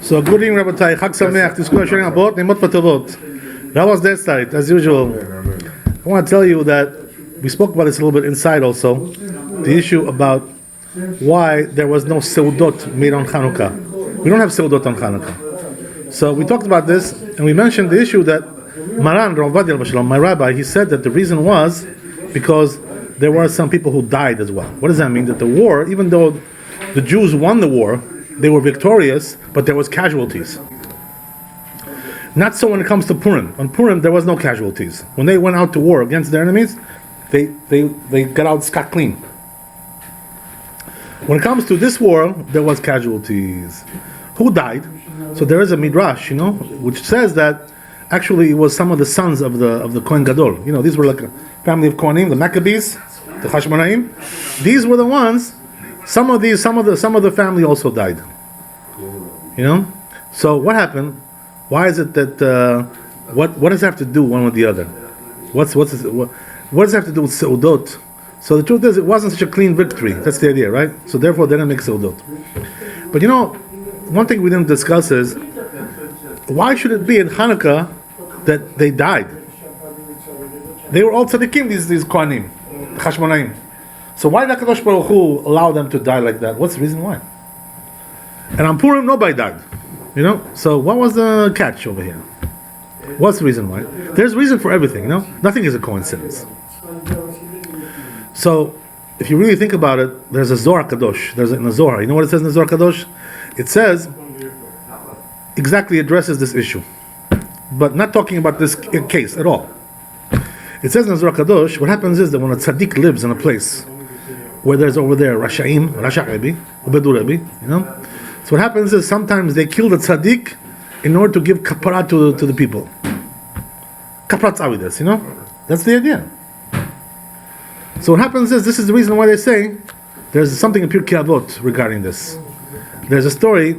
So good evening, Rabbi. Chag Sameach. This question about Nimot Vatovot. That was their side, as usual. I want to tell you that we spoke about this a little bit inside also. The issue about why there was no seudot made on Chanuka. We don't have seudot on Chanuka. So we talked about this, and we mentioned the issue that Maran, my rabbi, he said that the reason was because there were some people who died as well. What does that mean? That the war, even though the Jews won the war, they were victorious, but there was casualties. Not so when it comes to Purim. On Purim, there was no casualties. When they went out to war against their enemies, they got out scot clean. When it comes to this war, there was casualties. Who died? So there is a midrash, which says that actually it was some of the sons of the Kohen Gadol. These were like a family of Kohanim, the Maccabees, the Hashmonaim. These were the ones. Some of the family also died. So what happened? Why is it that what does it have to do one with the other? What does it have to do with seudot? So the truth is, it wasn't such a clean victory. That's the idea, right? So therefore, they didn't make seudot. But one thing we didn't discuss is why should it be in Hanukkah that they died? They were all tzaddikim, these Kohanim, Chashmonaim. So why did HaKadosh Baruch Hu allow them to die like that? What's the reason why? And on Purim, nobody died. So what was the catch over here? What's the reason why? There's reason for everything, Nothing is a coincidence. So, if you really think about it, there's a Zohar Kadosh. There's in the Zohar. You know what it says in the Zohar Kadosh? It says, exactly addresses this issue. But not talking about this case at all. It says in the Zohar Kadosh, what happens is that when a tzaddik lives in a place where there's over there Rashaim, Rasha Rabbi, Ubedu Rabbi, So what happens is sometimes they kill the tzaddik in order to give kapara to the people. Kaprat avidas, That's the idea. So what happens is, this is the reason why they say there's something in Pirkei Avot regarding this. There's a story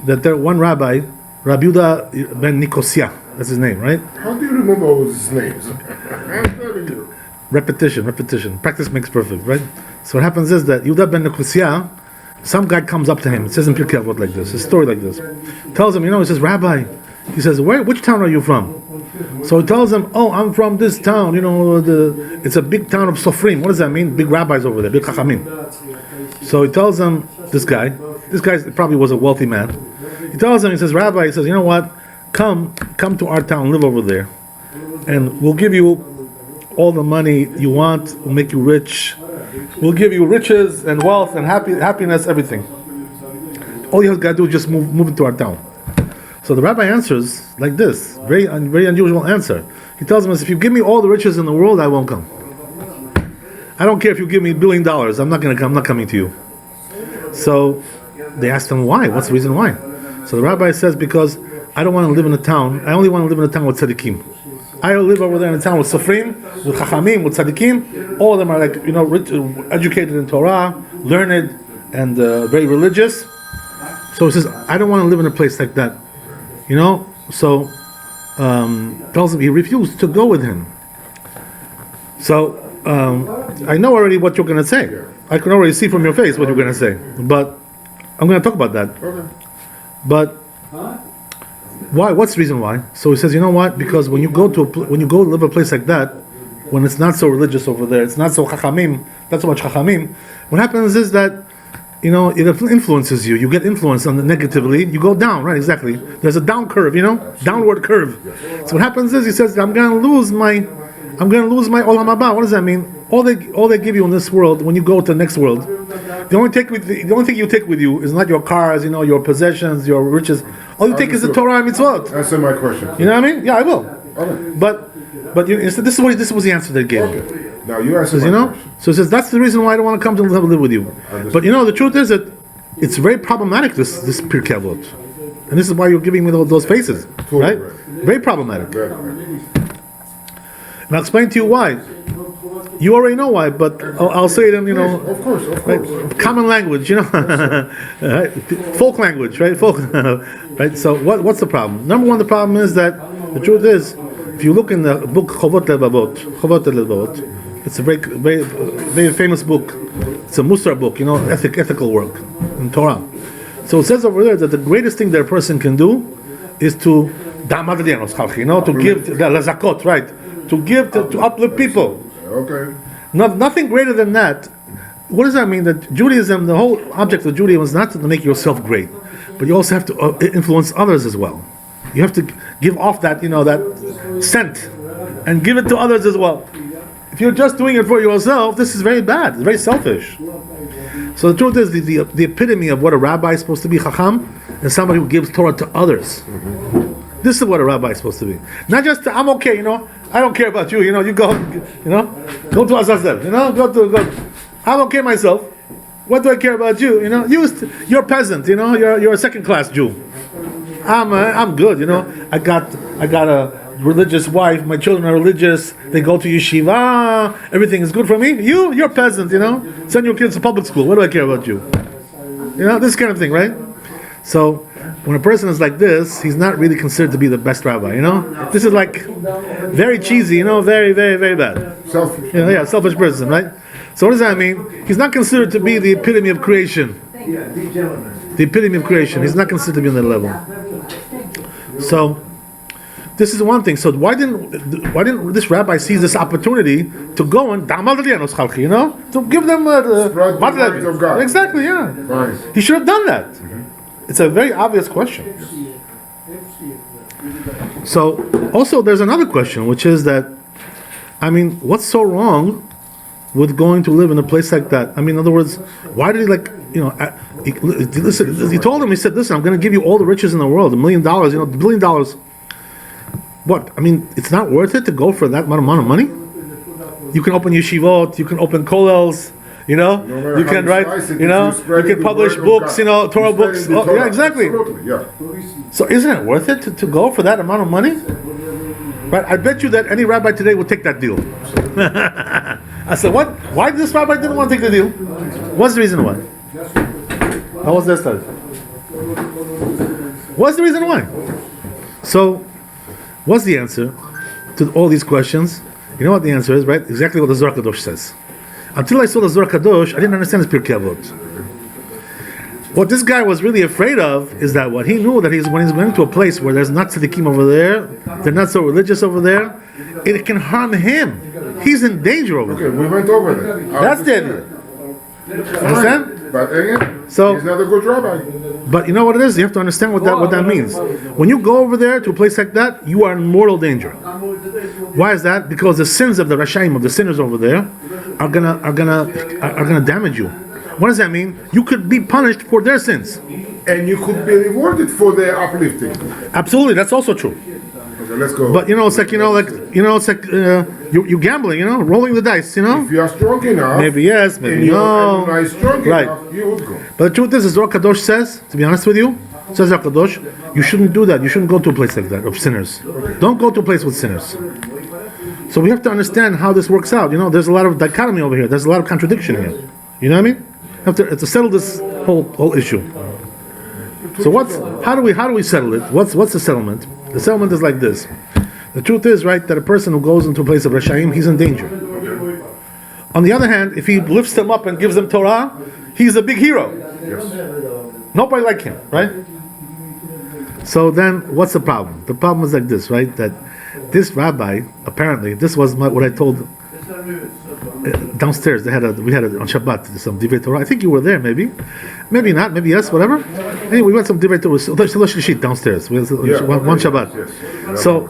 that one rabbi, Rabbi Yehuda ben Nicosia, that's his name, right? How do you remember all his names? Repetition. Practice makes perfect, right? So what happens is that Yehuda ben Nicosia, some guy comes up to him, it says in Pirkei Avot like this, a story like this. Tells him, he says, Rabbi, he says, which town are you from? So he tells him, I'm from this town, it's a big town of Sofrim. What does that mean? Big rabbis over there, big chachamim. So he tells him, this guy probably was a wealthy man. He tells him, he says, Rabbi, he says, you know what? Come to our town, live over there, and we'll give you all the money you want, we'll make you rich. We'll give you riches and wealth and happiness, everything. All you got to do is just move into our town. So the rabbi answers like this, very unusual answer. He tells him, if you give me all the riches in the world, I won't come. I don't care if you give me $1 billion, I'm not going to come. I'm not coming to you. So they asked him why. What's the reason why? So the rabbi says, because I don't want to live in a town. I only want to live in a town with tzaddikim. I live over there in a town with Sofrim, with Chachamim, with Tzaddikim. All of them are rich, educated in Torah, learned, and very religious. So he says, I don't want to live in a place like that. So tells him he refused to go with him. So I know already what you're going to say. I can already see from your face what you're going to say. But I'm going to talk about that. Okay. But why? What's the reason why? So he says, you know what? Because when you go live a place like that, when it's not so religious over there, it's not so chachamim, not so much chachamim. What happens is that it influences you. You get influenced negatively. You go down, right? Exactly. There's a down curve, downward curve. So what happens is he says, I'm going to lose my olam haba. What does that mean? All they give you in this world, when you go to the next world, the only thing you take with you is not your cars, your possessions, your riches. All you take is the Torah and mitzvot. Answer my question. You know what I mean? Yeah, I will. Okay. But this was the answer they gave. Okay. Now you answer my question. So he says that's the reason why I don't want to come to live with you. But the truth is that it's very problematic, this Pirkei Avot, and this is why you're giving me those faces, right? Very problematic. And I'll explain to you why. You already know why, but I'll say it in Of course. Right? Common language, right? Folk language, right? Folk, right? So what's the problem? Number one, the problem is that the truth is, if you look in the book Chovot Levavot, it's a very famous book. It's a Musar book, ethical work in Torah. So it says over there that the greatest thing that a person can do is to to give the lazakot, right? To give to uplift people. Okay. Nothing greater than that. What does that mean? That Judaism, the whole object of Judaism is not to make yourself great, but you also have to influence others as well. You have to give off that, that scent, and give it to others as well. If you're just doing it for yourself, this is very bad. It's very selfish. So the truth is, the epitome of what a rabbi is supposed to be, chacham, is somebody who gives Torah to others. This is what a rabbi is supposed to be. Not just I'm okay, I don't care about you. You go, go to Azazel. Go. I'm okay myself. What do I care about you? You're a peasant. You're a second-class Jew. I'm good. I got a religious wife. My children are religious. They go to yeshiva. Everything is good for me. You're a peasant. Send your kids to public school. What do I care about you? This kind of thing, right? So when a person is like this, he's not really considered to be the best rabbi. This is like very cheesy. Very, very, very bad. Selfish. Selfish person, right? So what does that mean? He's not considered to be the epitome of creation. The epitome of creation. He's not considered to be on that level. So this is one thing. So why didn't this rabbi seize this opportunity to go and to give them the words of God? Exactly, yeah. Right. He should have done that. It's a very obvious question. So also there's another question, which is that, what's so wrong with going to live in a place like that? In other words, why did he told him, he said, listen, I'm going to give you all the riches in the world, $1 million, $1 billion. What? It's not worth it to go for that amount of money? You can open yeshivot, you can open kollels, you can write, you can publish books, Torah books. Yeah, exactly. Yeah. So isn't it worth it to go for that amount of money? Right? I bet you that any rabbi today would take that deal. I said, what? Why did this rabbi didn't want to take the deal? What's the reason why? How was that started? What's the reason why? So, what's the answer to all these questions? You know what the answer is, right? Exactly what the Zohar Kadosh says. Until I saw the Zohar Kadosh, I didn't understand his Pirkei Avot. What this guy was really afraid of is that what he knew that when he's going to a place where there's not tzaddikim over there, they're not so religious over there, it can harm him. He's in danger over there. Okay, we went over there. That's the idea. Understand? But again, so, he's not a good rabbi. But you know what it is? You have to understand what that means. When you go over there to a place like that, you are in mortal danger. Why is that? Because the sins of the Rashaim, of the sinners over there, are gonna damage you. What does that mean? You could be punished for their sins, and you could be rewarded for their uplifting. Absolutely, that's also true. Okay, let's go. But it's like you gambling, rolling the dice, If you are strong enough, maybe yes, maybe no. Is strong right. enough, you would go. But the truth is, Zohar Kadosh says, to be honest with you, says Zohar Kadosh, you shouldn't do that. You shouldn't go to a place like that of sinners. Okay. Don't go to a place with sinners. So we have to understand how this works out. There's a lot of dichotomy over here. There's a lot of contradiction here. You know what I mean? Have to settle this whole issue. So how do we settle it? What's the settlement? The settlement is like this. The truth is, right, that a person who goes into a place of Rashaim, he's in danger. On the other hand, if he lifts them up and gives them Torah, he's a big hero. Yes. Nobody like him, right? So then, what's the problem? The problem is like this, right? That this rabbi, apparently, this was what I told downstairs. We had it on Shabbat, some Divrei Torah. I think you were there, maybe not, maybe yes, whatever. Anyway, we went some Divrei Torah downstairs. We had one Shabbat. Yes. So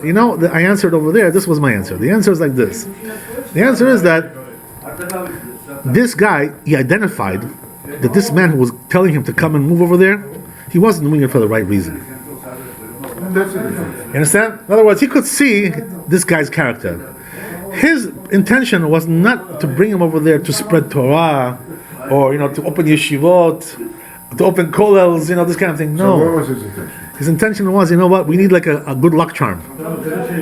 I answered over there. This was my answer. The answer is like this. The answer is that this guy, he identified that this man who was telling him to come and move over there, he wasn't doing it for the right reason. You understand? In other words, he could see this guy's character. His intention was not to bring him over there to spread Torah, or to open yeshivot, to open kollels, this kind of thing. No. So what was his intention? His intention was, we need like a good luck charm.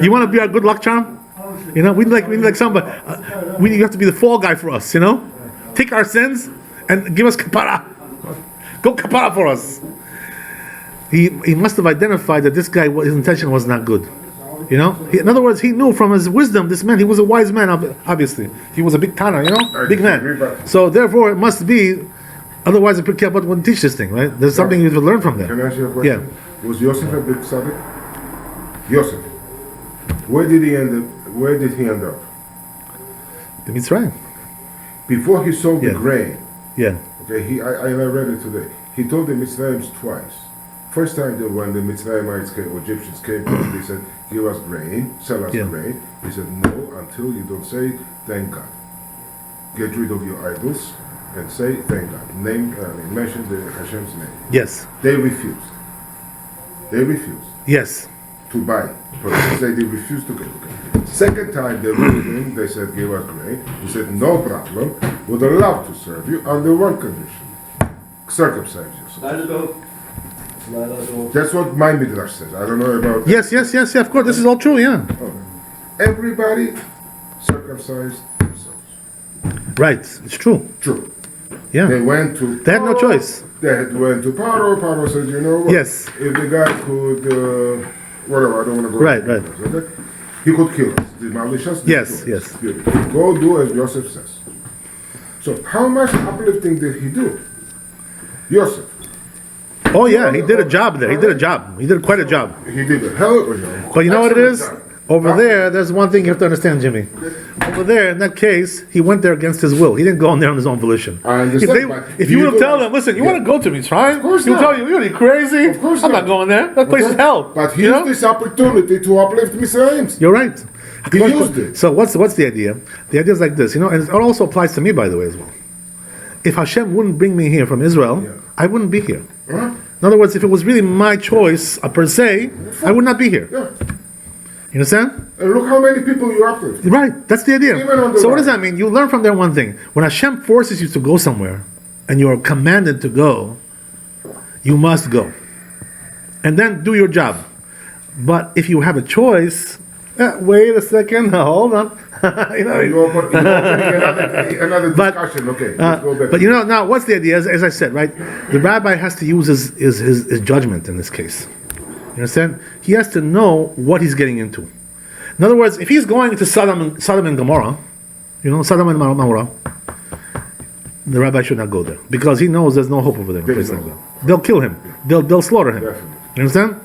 You want to be our good luck charm? We need like somebody. You have to be the fall guy for us. Take our sins and give us kapara. Go kapara for us. He must have identified that this guy, his intention was not good. In other words, he knew from his wisdom, this man, he was a wise man, obviously. He was a big Tana, big man. So therefore, it must be Otherwise, the Pirkei Avot wouldn't teach this thing, right? There's something you would learn from Can there. I ask you a question? Yeah. Was Yosef a big tzaddik? Yosef. Where did he end up? Where did he end up? The Mitzrayim. Before he sold the Yeah. grain. Yeah. Okay, I read it today. He told the Mitzrayims twice. First time when the Mitzrayimites came, or Egyptians came to him, they said, give us grain, sell us Yeah. grain. He said, no, until you don't say, thank God. Get rid of your idols and say, thank God. Mention the Hashem's name. Yes. They refused. They refused Yes. to buy. They refused to get it. Second time they went to him, they said, give us grain. He said, no problem, would love to serve you under one condition. Circumcise yourself. That's what my midrash says. I don't know about Yes. Yeah, of course. This is all true. Yeah. everybody circumcised themselves. Right. It's true. True. Yeah. They went to They had no Paro. choice. They went to Paro. Paro said, you know what? Yes. If the guy could, whatever, I don't want to go. Right. Okay? He could kill us. Demolish us. Yes, destroy us. yes. Beautiful. Go do as Yosef says. So how much uplifting did he do? Yosef. Oh yeah, he did a job there. He did a job. He did quite a job. He did a hell of a job. But you know what it is? Excellent job. Over there, there's one thing you have to understand, Jimmy. Over there, in that case, he went there against his will. He didn't go in there on his own volition. I understand, but If you you would have don't- told him, listen, you Yeah. want to go to Mitzrayim? Of course He'll not. tell you, you're crazy. Of course I'm not. not going there. That place is hell. But he You used know? this opportunity to uplift Mitzrayim. You're right. He used it. So what's the idea? The idea is like this, and it also applies to me, by the way, as well. If Hashem wouldn't bring me here from Israel, Yeah. I wouldn't be here. Huh? In other words, if it was really my choice per se, I would not be here. Yeah. You understand? And look how many people you uplift. Right, that's the idea. Even on the So what does right. that mean? You learn from there one thing. When Hashem forces you to go somewhere, and you are commanded to go, you must go. And then do your job. But if you have a choice, wait a second, hold on. you know, You open another But, discussion. Okay, let's go back. but you know, now what's the idea? As I said, right? The rabbi has to use his judgment in this case. You understand? He has to know what he's getting into. In other words, if he's going to Sodom and Gomorrah, Sodom and Gomorrah, the rabbi should not go there because he knows there's no hope over there. in a place like that. They'll kill him. They'll slaughter him. Definitely. You understand?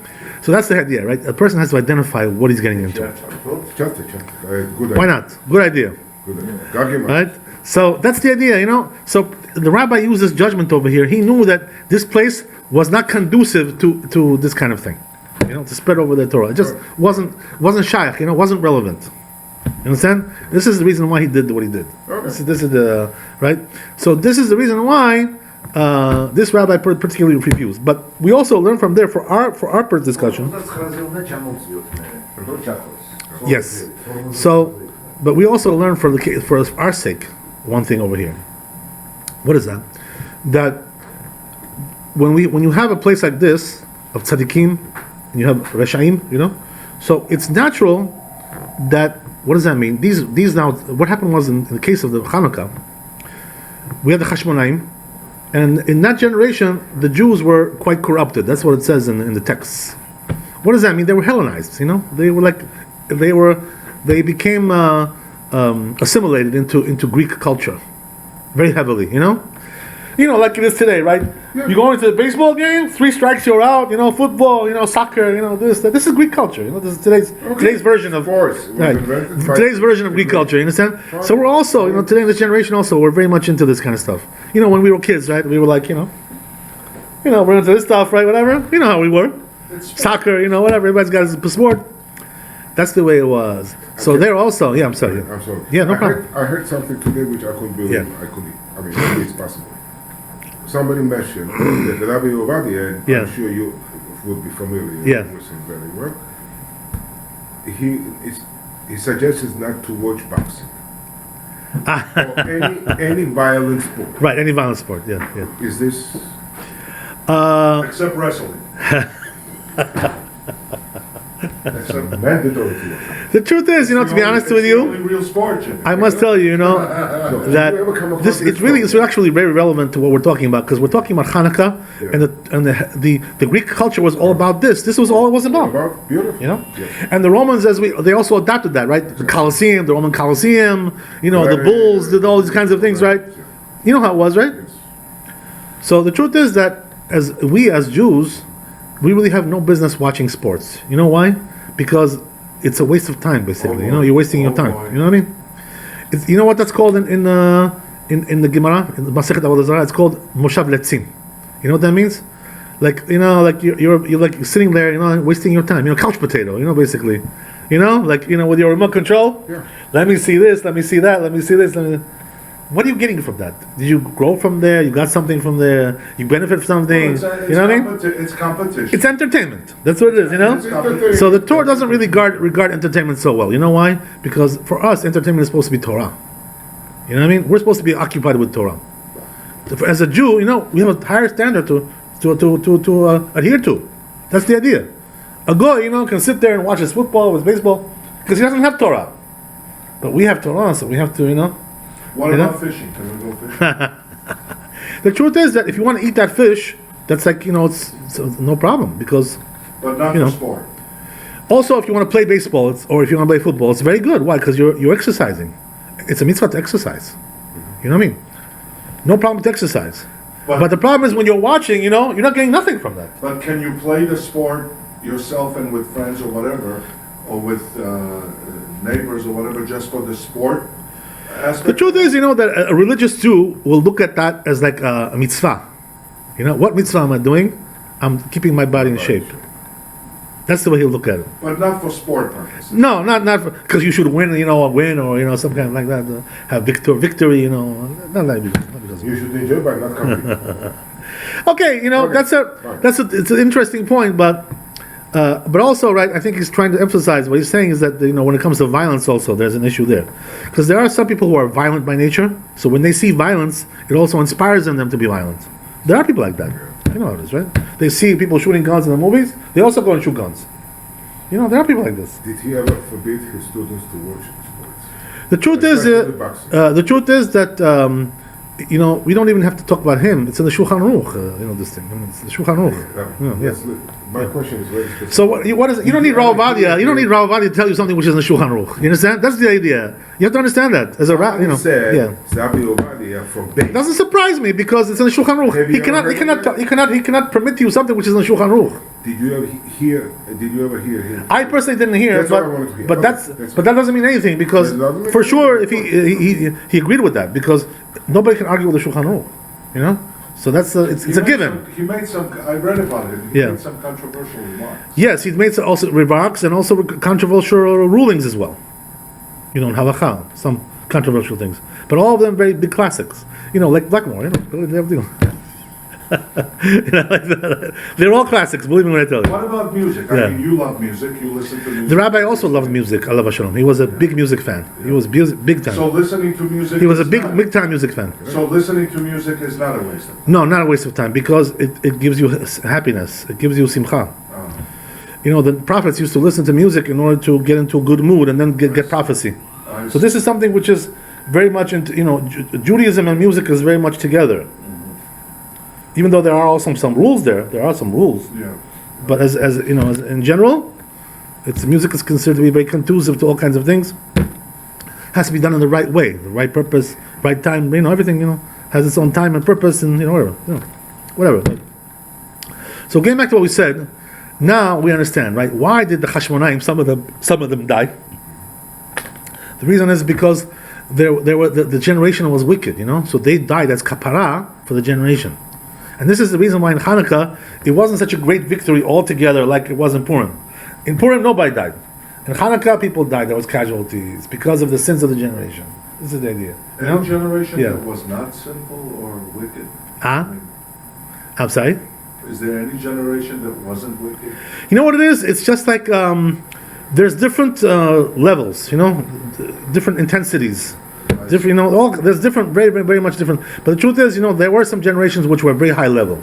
So that's the idea, right? A person has to identify what he's getting into. Chapter. Good idea. Why not? Good idea. Good idea. Gagima. Right? So that's the idea, So the rabbi used this judgment over here. He knew that this place was not conducive to this kind of thing. To spread over the Torah. It just wasn't shaykh, wasn't relevant. You understand? This is the reason why he did what he did. Okay. This is the right. So this is the reason why this rabbi particularly refused. But we also learn from there for our discussion. Yes. So, but we also learn for our sake one thing over here. What is that? That when you have a place like this of tzaddikim, and you have reshaim, so it's natural that, what does that mean? These now, what happened was in the case of the Chanuka, we had the Chashmonaim, and in that generation the Jews were quite corrupted. That's what it says in the texts. What does that mean? They were Hellenized. They became assimilated into Greek culture very heavily. Like it is today, right? Yeah. You go into the baseball game, 3 strikes, you're out. Football, soccer, this. This is Greek culture. This is today's version of Sports. It was right. invented by- Today's version of Greek culture. You understand? So we're also, today in this generation, also we're very much into this kind of stuff. When we were kids, right? We were like, we're into this stuff, right? Whatever. You know how we were. Soccer, whatever. Everybody's got his sport. That's the way it was. So they're also, I'm sorry. I'm sorry. Yeah, no problem. I heard something today which I couldn't believe. Yeah. Maybe it's possible. Somebody mentioned that the Rabbi Ovadia, Yeah. I'm sure you would be familiar Yeah. with him very well. He suggests not to watch boxing. Or any violent sport. Right, any violent sport. Yeah. Is this Except wrestling. mandatory to watch? The truth is, to be honest with It's the you, only real sport, Jimmy. I must tell you, that Did you ever come across this this it's actually very relevant to what we're talking about, because we're talking about Hanukkah, and the Greek culture was all about this. This was all it was about. Beautiful. Yeah. And the Romans, they also adapted that, right? The Colosseum, the Roman Colosseum, the Right. bulls, did all these kinds of things, right? You know how it was, right? Yes. So the truth is that as Jews, we really have no business watching sports. You know why? Because it's a waste of time, basically. You're wasting your time. You know what I mean? You know what that's called in the Gemara, in the Masechet Avodah Zarah? It's called Moshav Letzim. You know what that means? Like you're like sitting there, wasting your time. Couch potato. Basically. With your remote control. Yeah. Let me see this. Let me see that. Let me see this. What are you getting from that? Did you grow from there? You got something from there? You benefit from something? It's what I mean? It's competition. It's entertainment. That's what it is. It's So the Torah doesn't really regard entertainment so well. You know why? Because for us, entertainment is supposed to be Torah. You know what I mean? We're supposed to be occupied with Torah. As a Jew, we have a higher standard to adhere to. That's the idea. A goy, can sit there and watch his football, his baseball, because he doesn't have Torah. But we have Torah, so we have to, What about fishing? Can we go fishing? The truth is that if you want to eat that fish, that's like, it's no problem, because... But not for sport. Also, if you want to play baseball, or if you want to play football, it's very good. Why? Because you're exercising. It's a mitzvah to exercise. You know what I mean? No problem to exercise. But the problem is when you're watching, you're not getting nothing from that. But can you play the sport yourself and with friends or whatever, or with neighbors or whatever, just for the sport aspect? The truth is, that a religious Jew will look at that as like a mitzvah. What mitzvah am I doing? I'm keeping my body in shape. That's the way he'll look at it. But not for sport purposes. No, not because you should win, or win, or some kind of like that. Have victory, not like because you should enjoy by not coming. Okay, it's an interesting point, but also, right, I think he's trying to emphasize what he's saying is that when it comes to violence, also there's an issue there, because there are some people who are violent by nature. So when they see violence, it also inspires them to be violent. There are people like that. You know how it is, right? They see people shooting guns in the movies, they also go and shoot guns. There are people like this. Did he ever forbid his students to watch sports? The truth is that we don't even have to talk about him. It's in the Shulchan Aruch. This thing. It's the Shulchan Aruch. My question is very specific. So what is it? You don't need Rav Ovadia. You don't need Rav Ovadia to tell you something which is in the Shulchan Aruch. You understand? That's the idea. You have to understand that as a Rabbi. Rabbi Ovadia forbade. Doesn't surprise me because it's in the Shulchan Aruch. He cannot permit you something which is in the Shulchan Aruch. Did you ever hear him? I personally didn't hear. That's what I wanted to hear. But that doesn't mean anything because for sure if he agreed with that because nobody can argue with the Shulchan Aruch. So that's it's a given. He made some. I read about it. He made some controversial remarks. Yes, he's made also remarks and also controversial rulings as well. In halakha, some controversial things, but all of them very big classics. Like Blackmore. They're all classics. Believe me when I tell you. What about music? I mean, you love music. You listen to music. The rabbi also loved music. Allah Shalom. He was a big music fan. He was big time. So listening to music. He was a big time music fan. So listening to music is not a waste of time. No, not a waste of time because it gives you happiness. It gives you simcha. The prophets used to listen to music in order to get into a good mood and then get prophecy. So this is something which is very much into Judaism and music is very much together. Even though there are also some rules there are some rules. Yeah. But as in general, music is considered to be very conducive to all kinds of things. Has to be done in the right way, the right purpose, right time. Everything has its own time and purpose, and whatever. So getting back to what we said, now we understand, right? Why did the Hashmonaim, some of them die? The reason is because the generation was wicked, so they died as kapara for the generation. And this is the reason why in Chanuka it wasn't such a great victory altogether like it was in Purim. In Purim nobody died. In Chanuka people died, there was casualties because of the sins of the generation. This is the idea. Any generation that was not sinful or wicked? I'm sorry? Is there any generation that wasn't wicked? You know what it is? It's just like there's different levels, different intensities. Different, there's different, very, very, very much different. But the truth is, there were some generations which were very high level.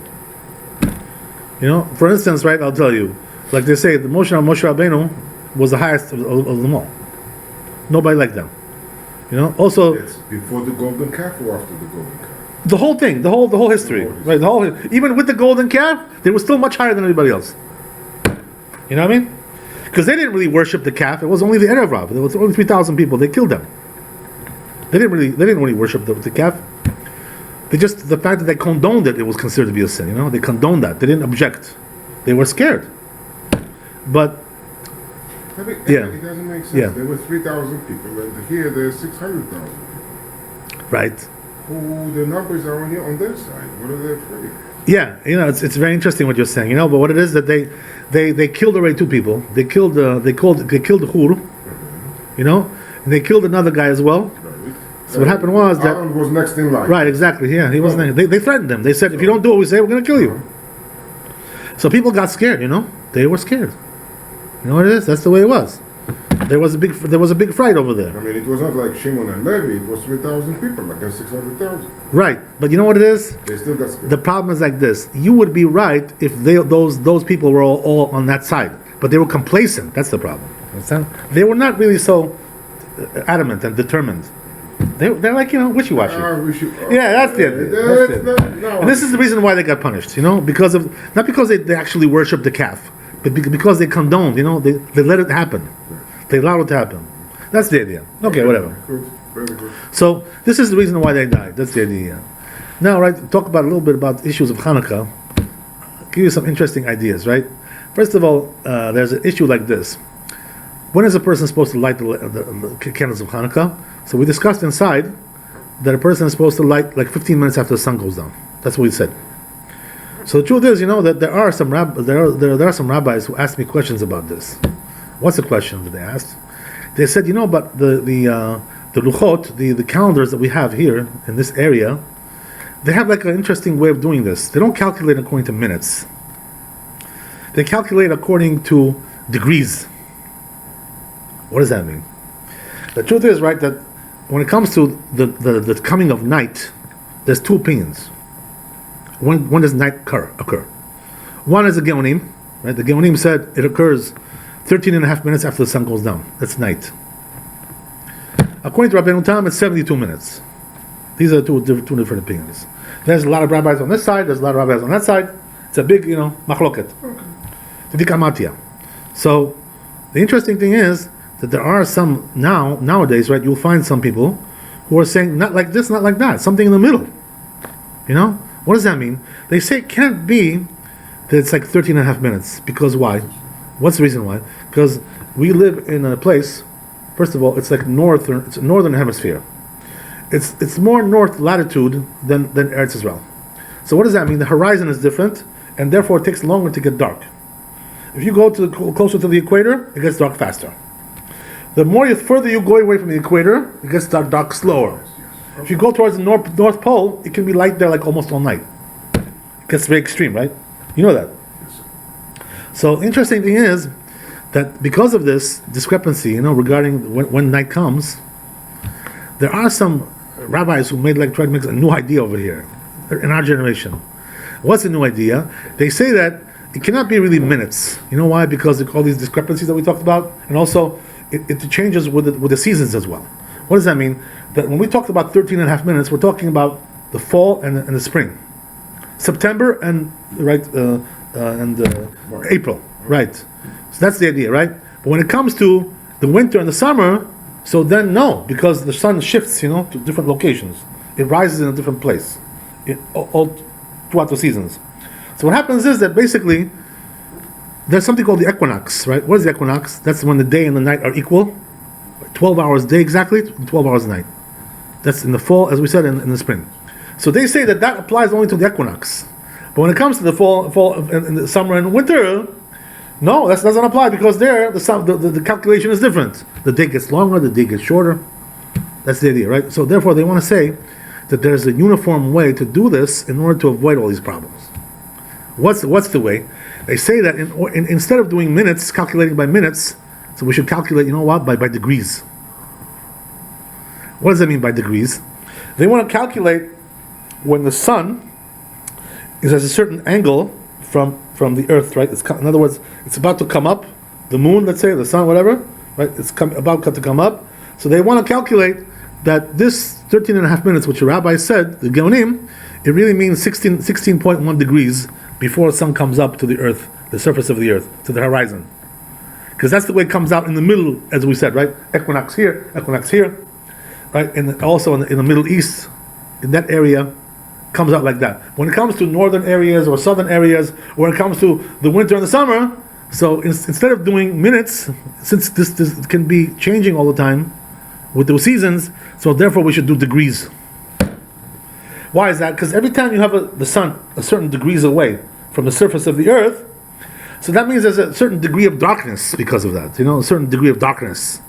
For instance, right? I'll tell you, like they say, the Moshe Rabbeinu was the highest of them all. Nobody like them. Also it's before the golden calf or after the golden calf. The whole thing, the whole history, right? Even with the golden calf, they were still much higher than everybody else. You know what I mean? Because they didn't really worship the calf. It was only the Erev Rav. There was only 3,000 people. They killed them. They didn't really worship the calf. The fact that they condoned it, it was considered to be a sin. They condoned that. They didn't object. They were scared. But yeah, it doesn't make sense. Yeah. There were 3,000 people, and here there's 600,000 people. right. Who the numbers are on their side? What are they afraid of? Yeah, it's very interesting what you're saying. But what it is that they killed already two people. They killed the Hur, and they killed another guy as well. Right. So what happened was that Aaron was next in line. right, exactly. Yeah, he wasn't. They threatened him. They said, if you don't do what we say, we're going to kill you. So people got scared. They were scared. You know what it is? That's the way it was. There was a big fright over there. I mean, it was not like Shimon and Levi. It was 3,000 people against 600,000. Right, but you know what it is? They still got scared. The problem is like this: you would be right if those people were all on that side, but they were complacent. That's the problem. Understand? They were not really so adamant and determined. They're like wishy-washy. Yeah, that's the idea. That's it. No. And this is the reason why they got punished. Because of not because they actually worshipped the calf, but because they condoned. They let it happen. They allowed it to happen. That's the idea. Okay, whatever. Good. Very good. So this is the reason why they died. That's the idea. Now, right, talk about a little bit about issues of Hanukkah. Give you some interesting ideas, right? First of all, there's an issue like this. When is a person supposed to light the candles of Hanukkah? So we discussed inside that a person is supposed to light like 15 minutes after the sun goes down. That's what we said. So the truth is, that there are some there are some rabbis who asked me questions about this. What's the question that they asked? They said, but the luchot, the calendars that we have here in this area, they have like an interesting way of doing this. They don't calculate according to minutes. They calculate according to degrees. What does that mean? The truth is, right, that when it comes to the coming of night, there's two opinions. When does night occur? One is the Geonim, right? The Geonim said it occurs 13 and a half minutes after the sun goes down. That's night. According to Rabbi Tam, it's 72 minutes. These are two different opinions. There's a lot of rabbis on this side, there's a lot of rabbis on that side. It's a big, machloket. Okay. So, the interesting thing is that there are some, nowadays, right, you'll find some people who are saying, not like this, not like that, something in the middle. What does that mean? They say it can't be that it's like 13 and a half minutes. Because why? What's the reason why? Because we live in a place, first of all, it's like northern hemisphere. It's more north latitude than Eretz Israel. So what does that mean? The horizon is different, and therefore it takes longer to get dark. If you go closer to the equator, it gets dark faster. The further you go away from the equator, it gets dark slower. If you go towards the North Pole, it can be light there like almost all night. It gets very extreme, right? You know that. So interesting thing is that because of this discrepancy, regarding when night comes, there are some rabbis who try to make a new idea over here in our generation. What's the new idea? They say that it cannot be really minutes. You know why? Because of all these discrepancies that we talked about, and also it changes with the seasons as well. What does that mean? That when we talked about 13 and a half minutes, we're talking about the fall and the spring, September and April, right? So that's the idea, right? But when it comes to the winter and the summer, so then no, because the sun shifts, to different locations. It rises in a different place, all throughout the seasons. So what happens is that basically there's something called the equinox, right? What is the equinox? That's when the day and the night are equal. 12 hours day exactly, 12 hours night. That's in the fall, as we said, in the spring. So they say that applies only to the equinox. But when it comes to the fall and the summer and winter, no, that doesn't apply, because there the calculation is different. The day gets longer, the day gets shorter. That's the idea, right? So therefore they want to say that there's a uniform way to do this in order to avoid all these problems. What's the way? They say that instead of doing minutes, calculating by minutes, so we should calculate, by degrees. What does that mean by degrees? They want to calculate when the sun is at a certain angle from the earth, right? In other words, it's about to come up, the moon, let's say, the sun, whatever, right? It's about to come up. So they want to calculate that this 13 and a half minutes, which the rabbi said, the Geonim, it really means 16.1 degrees before the sun comes up to the earth, the surface of the earth, to the horizon. Because that's the way it comes out in the middle, as we said, right? Equinox here, right? And also in the Middle East, in that area, comes out like that. When it comes to northern areas or southern areas, when it comes to the winter and the summer, so instead of doing minutes, since this can be changing all the time with the seasons, so therefore we should do degrees. Why is that? Because every time you have the sun a certain degrees away from the surface of the earth, so that means there's a certain degree of darkness because of that, a certain degree of darkness.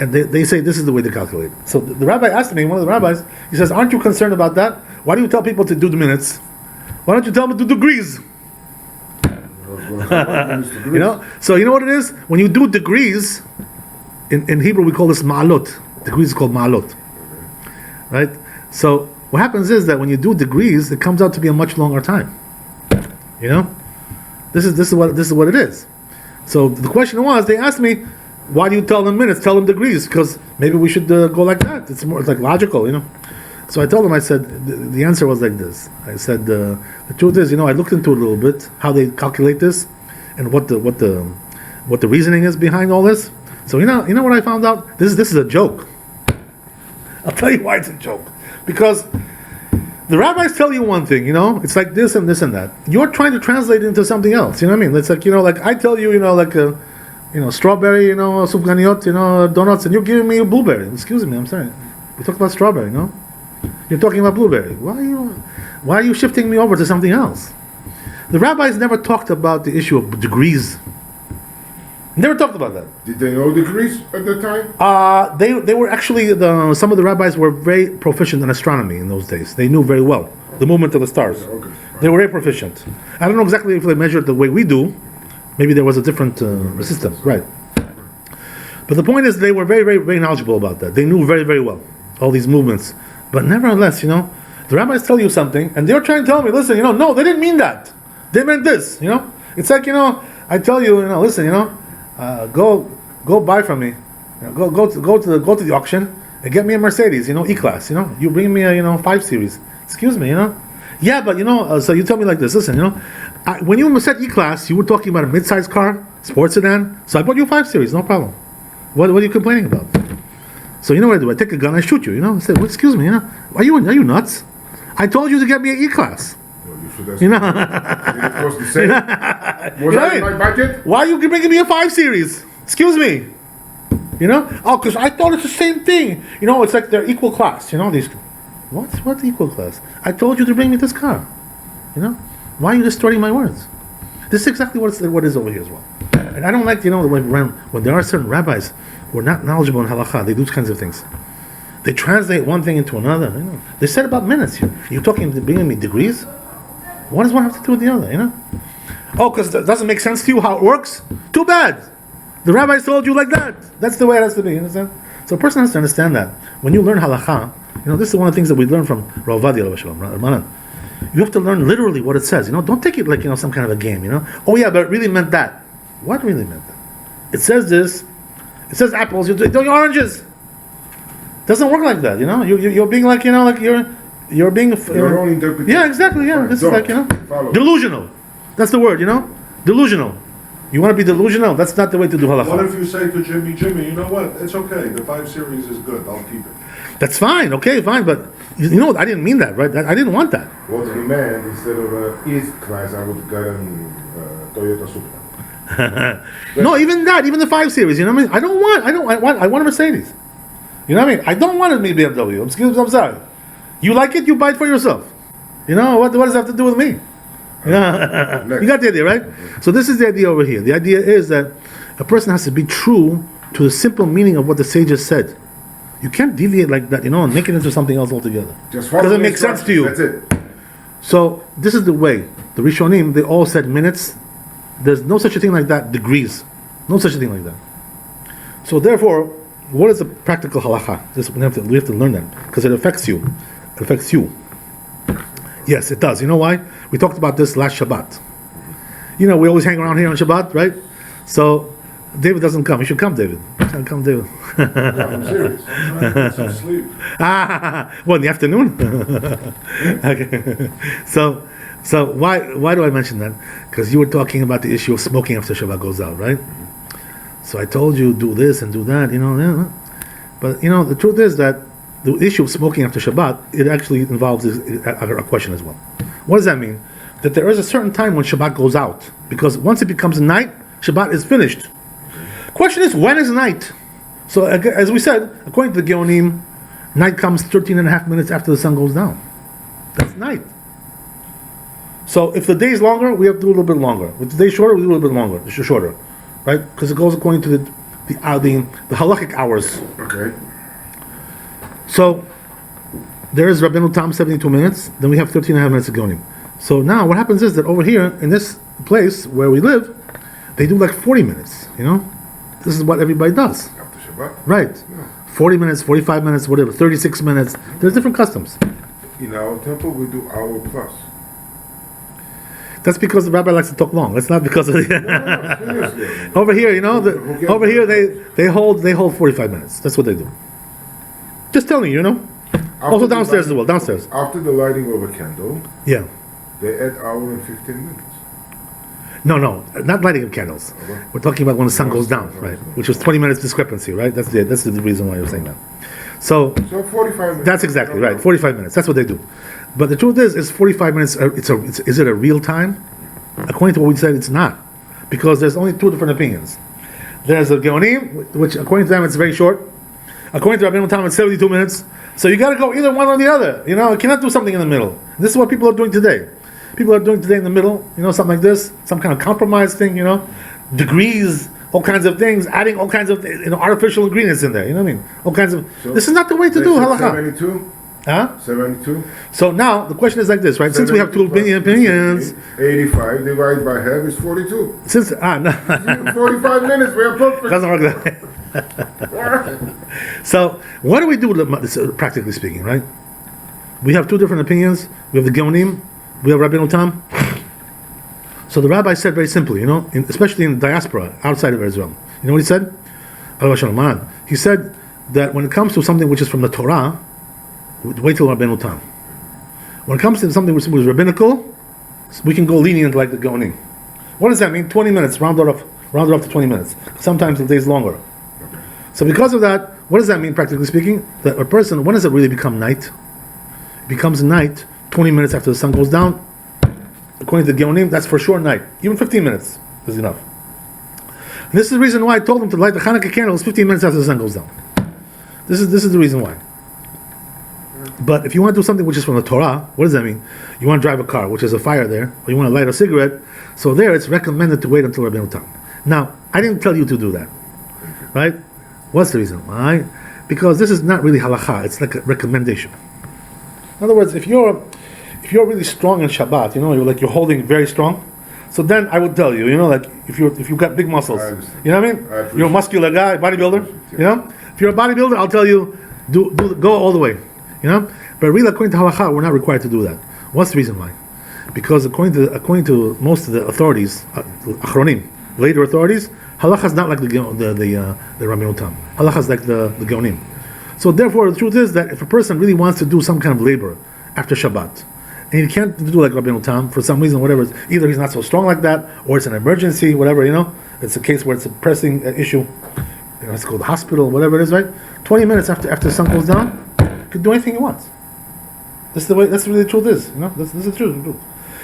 And they say this is the way to calculate. So the rabbi asked me, one of the rabbis, he says, aren't you concerned about that? Why do you tell people to do the minutes? Why don't you tell them to do degrees? So you know what it is? When you do degrees, in Hebrew we call this ma'alot. Degrees is called ma'alot. Right? So what happens is that when you do degrees, it comes out to be a much longer time. This is what it is. So the question was, they asked me, why do you tell them minutes? Tell them degrees, because maybe we should go like that. It's like logical, So I told them, I said, the answer was like this. I said, the truth is, I looked into it a little bit, how they calculate this, and what the reasoning is behind all this. So you know what I found out? This is a joke. I'll tell you why it's a joke. Because the rabbis tell you one thing, it's like this and this and that. You're trying to translate it into something else. You know what I mean? It's like like I tell you, strawberry, sufganiyot, donuts, and you're giving me a blueberry. Excuse me, I'm sorry. We talked about strawberry, You're talking about blueberry. Why are you shifting me over to something else? The rabbis never talked about the issue of degrees. Never talked about that. Did they know degrees at the time? They were actually some of the rabbis were very proficient in astronomy in those days. They knew very well the movement of the stars. Okay. They were very proficient. I don't know exactly if they measured the way we do. Maybe there was a different system, right? But the point is, they were very, very, very knowledgeable about that. They knew very, very well all these movements. But nevertheless, the rabbis tell you something, and they're trying to tell me, listen, no, they didn't mean that. They meant this, It's like, I tell you, listen, go buy from me. Go to the auction and get me a Mercedes, E-Class. You bring me a 5 Series. Excuse me, Yeah, but so you tell me like this. Listen, when you said E-Class, you were talking about a mid-size car, sports sedan. So I bought you 5 Series, no problem. What are you complaining about? So you know what I do? I take a gun, I shoot you. I say, well, excuse me, are you nuts? I told you to get me an E-Class. Did it cost the same? Was that in my budget? Why are you bringing me a 5 Series? Excuse me. Because I thought it's the same thing. It's like they're equal class. These. What's equal class? I told you to bring me this car. Why are you distorting my words? This is exactly what is over here as well. And I don't like, when there are certain rabbis who are not knowledgeable in halakha, they do these kinds of things. They translate one thing into another. They said about minutes here. You're bringing me degrees? What does one have to do with the other? Oh, because it doesn't make sense to you how it works? Too bad. The rabbis told you like that. That's the way it has to be. You understand? So a person has to understand that when you learn halakha, this is one of the things that we learn from Rabbi You have to learn literally what it says. Don't take it like some kind of a game. Oh yeah, but it really meant that. What really meant that? It says this. It says apples. You're doing oranges. Doesn't work like that. You're being like you're being. Your own interpretation. Yeah, exactly. Yeah, this is like Follow. delusional. That's the word. Delusional. You want to be delusional? That's not the way to do halakha. What if you say to Jimmy, you know what? It's okay. The 5 Series is good. I'll keep it. That's fine. Okay, fine. But what? I didn't mean that, right? I didn't want that. What he meant, instead of E-Class, I would get him Toyota Supra. No, even the 5 Series. I mean? I want a Mercedes. I mean? I don't want a BMW. I'm sorry. You like it? You buy it for yourself. What does it have to do with me? You got the idea, right? So this is the idea over here. The idea is that a person has to be true to the simple meaning of what the sages said. You can't deviate like that, and make it into something else altogether. Doesn't make sense to you. That's it. So this is the way. The Rishonim, they all said minutes. There's no such a thing like that. Degrees. No such a thing like that. So therefore, what is the practical halakha? We have to learn that because it affects you. It affects you. Yes, it does. You know why? We talked about this last Shabbat. We always hang around here on Shabbat, right? So David doesn't come. You should come, David. Come, David. I'm serious. Some sleep. What, in the afternoon? Okay. So why do I mention that? Because you were talking about the issue of smoking after Shabbat goes out, right? So I told you do this and do that, But the truth is that the issue of smoking after Shabbat, it actually involves a question as well. What does that mean? That there is a certain time when Shabbat goes out, because once it becomes night, Shabbat is finished. Question is, when is night? So as we said, according to the Geonim, night comes 13 and a half minutes after the sun goes down. That's night. So if the day is longer, we have to do a little bit longer. If the day is shorter, we do a little bit longer, shorter, right? Because it goes according to the halakhic hours. Okay. So there is Rabbeinu Tam 72 minutes. Then we have 13 and a half minutes of Geonim. So now what happens is that over here in this place where we live, they do like 40 minutes. This is what everybody does. After Shabbat. Right. Yeah. 40 minutes, 45 minutes, whatever, 36 minutes. There's different customs. In our temple, we do hour plus. That's because the rabbi likes to talk long. It's not because of Seriously. over here, over here they hold 45 minutes. That's what they do. Just telling you, Also downstairs as well, downstairs. After the lighting of a candle, Yeah. they add hour and 15 minutes. No, not lighting of candles. We're talking about when the sun goes down, right? Which was 20 minutes discrepancy, right? That's the reason why you're saying that. So 45 minutes. that's exactly right. 45 minutes. That's what they do. But the truth is 45 minutes. Is it a real time? According to what we said, it's not, because there's only two different opinions. There's a Geonim, which according to them it's very short. According to Rabbeinu Tam, it's 72 minutes. So you got to go either one or the other. You cannot do something in the middle. This is what people are doing today. People are doing today in the middle. Something like this, some kind of compromise thing. Degrees, all kinds of things, adding all kinds of artificial ingredients in there. You know what I mean? All kinds of. So this is not the way to do halakha. 72? Huh? 72? So now the question is like this, right? Since we have two opinions, 85 divided by half is 42. since 45 minutes, we are perfect. doesn't work that way. So what do we do, practically speaking, right? We have two different opinions. We have the Geonim, we have Rabbeinu Tam. So the rabbi said very simply, especially in the diaspora outside of Israel. You know what he said? He said that when it comes to something which is from the Torah, wait till Rabbeinu Tam. When it comes to something which is rabbinical, we can go lenient like the Geonim. What does that mean? 20 minutes, round it up to 20 minutes. Sometimes the day is longer. So because of that, what does that mean, practically speaking? That a person, when does it really become night? It becomes night 20 minutes after the sun goes down. According to the Geonim, that's for sure night. Even 15 minutes is enough. And this is the reason why I told them to light the Chanuka candles 15 minutes after the sun goes down. This is the reason why. But if you want to do something which is from the Torah, what does that mean? You want to drive a car, which is a fire there, or you want to light a cigarette, so there it's recommended to wait until Rabbeinu Tam. Now, I didn't tell you to do that, right? What's the reason why? Because this is not really halakha, it's like a recommendation. In other words, if you're really strong in Shabbat, you're holding very strong, so then I would tell you, if you've got big muscles, you know what I mean? You're a muscular guy, bodybuilder, If you're a bodybuilder, I'll tell you, go all the way, But really, according to halakha, we're not required to do that. What's the reason why? Because according to most of the authorities, achronim, later authorities, halakha is not like the Rabbeinu Tam. Halakha is like the Geonim. So therefore, the truth is that if a person really wants to do some kind of labor after Shabbat, and he can't do like Rabbeinu Tam for some reason, whatever, either he's not so strong like that, or it's an emergency, whatever, it's a case where it's a pressing issue, let's go to the hospital, whatever it is, right? 20 minutes after the sun goes down, he can do anything he wants. That's the way. That's really the truth is. This is the truth.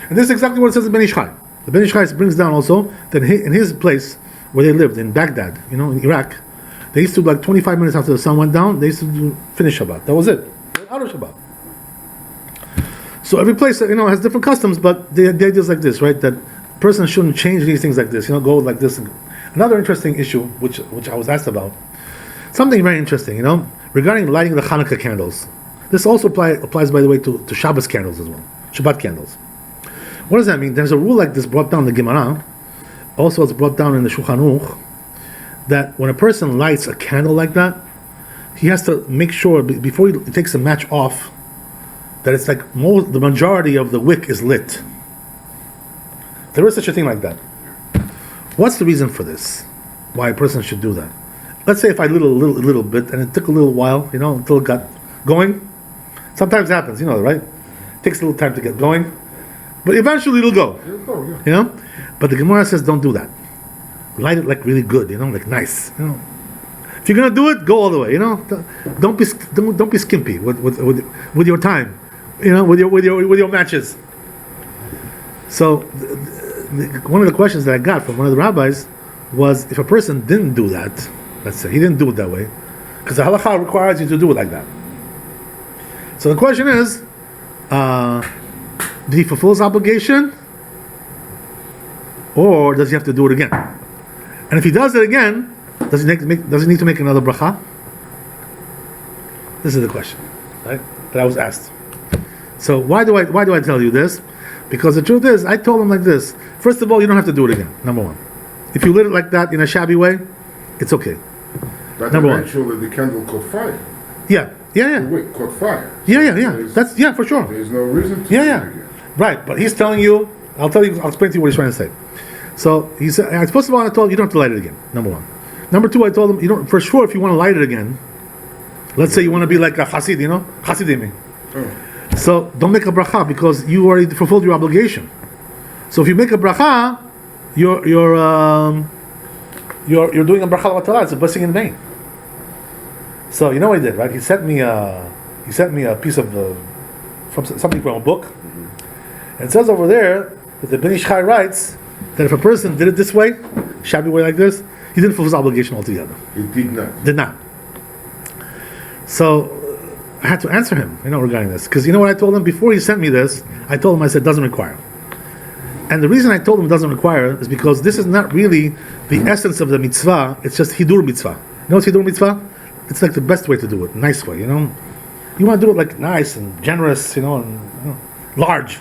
And this is exactly what it says in Ben Ish Chai. The Ben Ish Chai brings down also that in his place where they lived in Baghdad, in Iraq, they used to like 25 minutes after the sun went down, they used to finish Shabbat. That was it. Out of Shabbat. So every place has different customs, but the idea is like this, right? That a person shouldn't change these things like this. Go like this. Another interesting issue, which I was asked about, something very interesting, regarding lighting the Chanuka candles. This also applies, by the way, to Shabbos candles as well, Shabbat candles. What does that mean? There's a rule like this brought down in the Gemara. Also, it's brought down in the Shulchan Aruch, that when a person lights a candle like that, he has to make sure before he takes the match off that it's like the majority of the wick is lit. There is such a thing like that. What's the reason for this? Why a person should do that? Let's say if I lit a little bit and it took a little while, until it got going. Sometimes it happens, right? It takes a little time to get going, but eventually it'll go. But the Gemara says don't do that. Light it like really good, like nice. If you're gonna do it, go all the way. Don't be skimpy with your time. With your matches. So, one of the questions that I got from one of the rabbis was, if a person didn't do that, let's say he didn't do it that way, because the halakha requires you to do it like that. So the question is, did he fulfill his obligation, or does he have to do it again? And if he does it again, does he need to make another bracha? This is the question, right? That I was asked. So why do I tell you this? Because the truth is, I told him like this. First of all, you don't have to do it again. Number one, if you lit it like that in a shabby way, it's okay. But Number eventually the candle caught fire. Yeah. The wick caught fire. Yeah. That's for sure. There's no reason to do it again. Right, but he's telling you. I'll explain to you what he's trying to say. So he said, first of all, I told him you don't have to light it again. Number one. Number two, I told him, for sure, if you want to light it again, let's say you want to be like a Hasid, Hasidimi. Oh. So don't make a bracha because you already fulfilled your obligation. So if you make a bracha, you're doing a bracha l'matala. It's a blessing in vain. So you know what he did, right? He sent me a piece of something from a book, and it says over there that the Ben Ish Chai writes that if a person did it this way, shabby way like this, he didn't fulfill his obligation altogether. He did not. Did not. So I had to answer him, regarding this, because you know what I told him before he sent me this. I told him, I said, doesn't require. And the reason I told him doesn't require is because this is not really the essence of the mitzvah. It's just hidur mitzvah. You know what's hidur mitzvah? It's like the best way to do it, nice way. You want to do it like nice and generous, and large.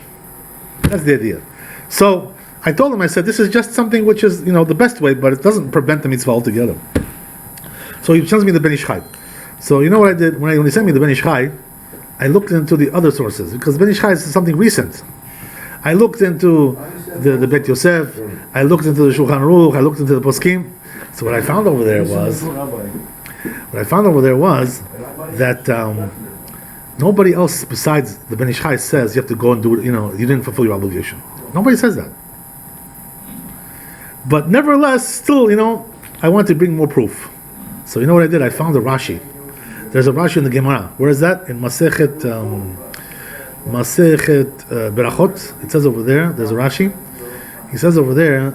That's the idea. So I told him, I said, this is just something which is, the best way, but it doesn't prevent the mitzvah altogether. So he sends me the Ben Ish Chai. So you know what I did when he sent me the Ben Ish Chai? I looked into the other sources because Ben Ish Chai is something recent. I looked into the Bet Yosef. I looked into the Shulchan Aruch. I looked into the Poskim. So what I found over there was that nobody else besides the Ben Ish Chai says you have to go and do it. You didn't fulfill your obligation. Nobody says that. But nevertheless, still, I want to bring more proof. So you know what I did? I found a Rashi. There's a Rashi in the Gemara. Where is that? In Masechet Berachot. It says over there. There's a Rashi. He says over there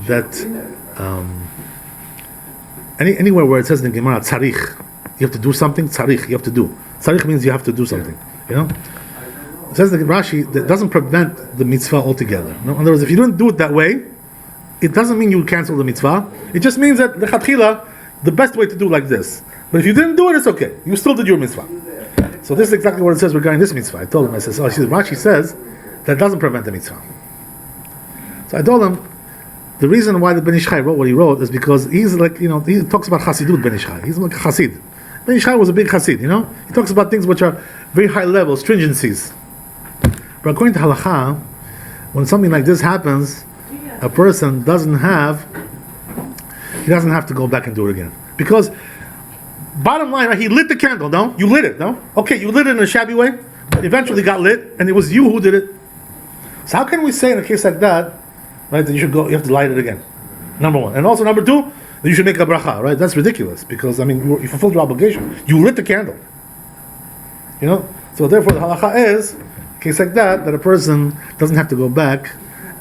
that anywhere where it says in the Gemara tzarich, you have to do something. Tzarich, you have to do. Tzarich means you have to do something. It says in the Rashi that doesn't prevent the mitzvah altogether. In other words, if you don't do it that way, it doesn't mean you cancel the mitzvah. It just means that the chatchila, the best way to do like this. But if you didn't do it, it's okay. You still did your mitzvah. So this is exactly what it says regarding this mitzvah. I told him, I said, Rashi says that doesn't prevent the mitzvah. So I told him, the reason why the Ben Ish Chai wrote what he wrote is because he's like, he talks about Hasidut Ben Ish Chai. He's like a Hasid. Ben Ish Chai was a big Hasid, He talks about things which are very high level, stringencies. But according to halakha, when something like this happens, a person doesn't have to go back and do it again. Because, bottom line, right, he lit the candle, no? You lit it, no? Okay, you lit it in a shabby way, but eventually got lit, and it was you who did it. So how can we say in a case like that, right, that you have to light it again? Number one. And also number two, that you should make a bracha, right? That's ridiculous, because, you fulfilled your obligation. You lit the candle. So therefore the halacha is, in a case like that a person doesn't have to go back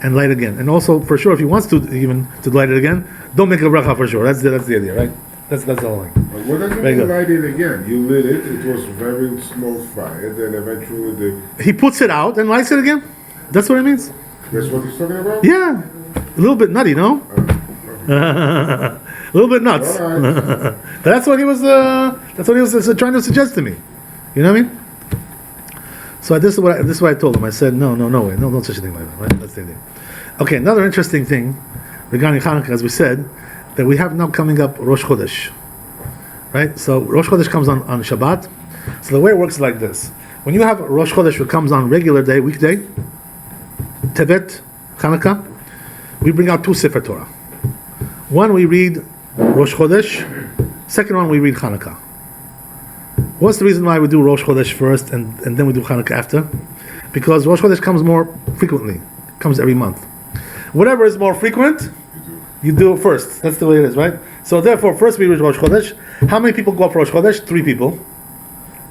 and light again. And also, for sure, if he wants to light it again, don't make a bracha for sure. That's the idea, right? That's the whole thing. But what does it mean light it again? You lit it, it was very small fire, then eventually he puts it out and lights it again? That's what it means? That's what he's talking about? Yeah. A little bit nutty, no? A little bit nuts. Right. But that's what he was trying to suggest to me. You know what I mean? So this is what I told him. I said, no way, no such a thing like that, right? That's the idea. Okay, another interesting thing regarding Chanuka, as we said, that we have now coming up Rosh Chodesh, right? So Rosh Chodesh comes on Shabbat. So the way it works is like this: when you have Rosh Chodesh, which comes on regular day, weekday, Tevet, Chanuka, we bring out two Sefer Torah. One we read Rosh Chodesh, second one we read Chanuka. What's the reason why we do Rosh Chodesh first and then we do Chanuka after? Because Rosh Chodesh comes more frequently, comes every month. Whatever is more frequent, You do it first. That's the way it is, right? So therefore, first we read Rosh Chodesh. How many people go up for Rosh Chodesh? 3 people.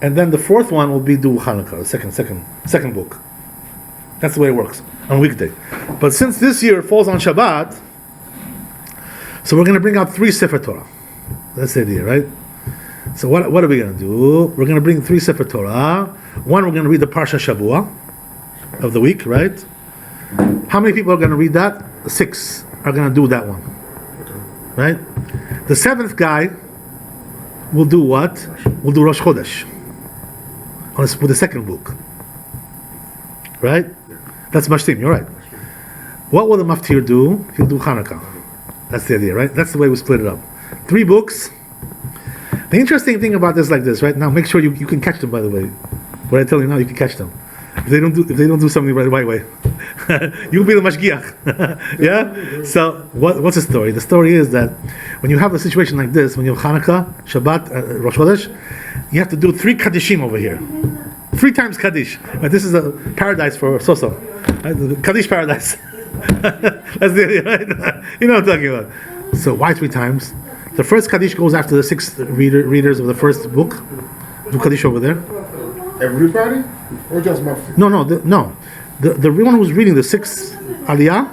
And then the fourth one will be do Chanuka, second book. That's the way it works on a weekday. But since this year falls on Shabbat, so we're going to bring out 3 Sefer Torah. That's the idea, right? So what are we going to do? We're going to bring 3 Sefer Torah. One, we're going to read the Parsha Shavua of the week, right? How many people are going to read that? 6 are going to do that one, right? The 7th guy will do what? Will do Rosh Chodesh with the second book, right? That's Mashtim, you're right. What will the Maftir do? He'll do Chanuka. That's the idea, right? That's the way we split it up. 3 books. The interesting thing about this is like this, right? Now make sure you can catch them, by the way. What I tell you now, you can catch them. If they don't do something the right way, you'll be the mashgiach. Yeah. So what's the story? The story is that when you have a situation like this, when you have Hanukkah, Shabbat, Rosh Chodesh, you have to do 3 Kaddishim over here. 3 times Kaddish. Right? This is a paradise for Soso. Right? The Kaddish paradise. That's the idea, right? You know what I'm talking about. So why 3 times? The first Kaddish goes after the 6 readers of the first book. Do Kaddish over there. Everybody? Or just Mafti? No. The one who's reading the 6th Aliyah,